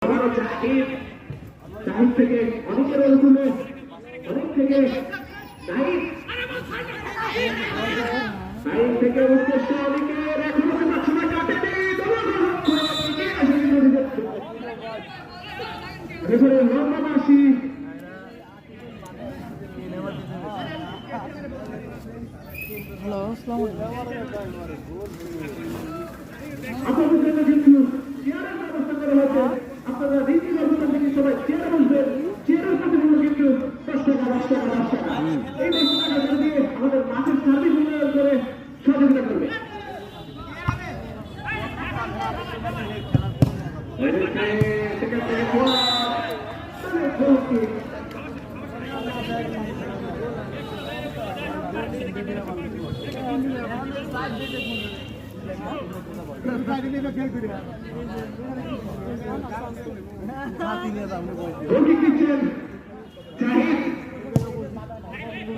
আবারও জাহিদ থেকে অনেকের অনুকূলে অনেক থেকে জাহিদ থেকে উদ্দেশ্য অনেকের এখনো সময় কাটেনি লম্বাবাসী আপনাদের জন্য কিন্তু চেয়ারের ব্যবস্থা করা হয়েছে। আপনারা রীতি ব্যবস্থা থেকে সবাই চেয়ারে বসবেন। চেয়ারের প্রতিমূল্য কিন্তু 10 টাকা 10 টাকা 10 টাকা। এই 10 টাকা দিয়ে আমাদের মাঠের সার্ভিস উন্নয়ন করে সহযোগিতা করবে।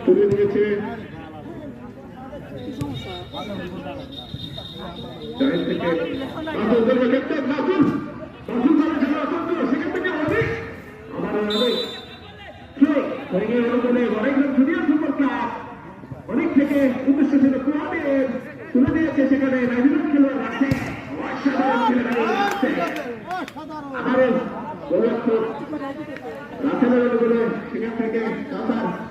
তুলে দিয়েছে অনেক থেকে উদ্দেশ্য ছিল ক্লাবের তুলে দিয়েছে সেখানে রাজনীতি খেলোয়াড় আছে আবারও সেখান থেকে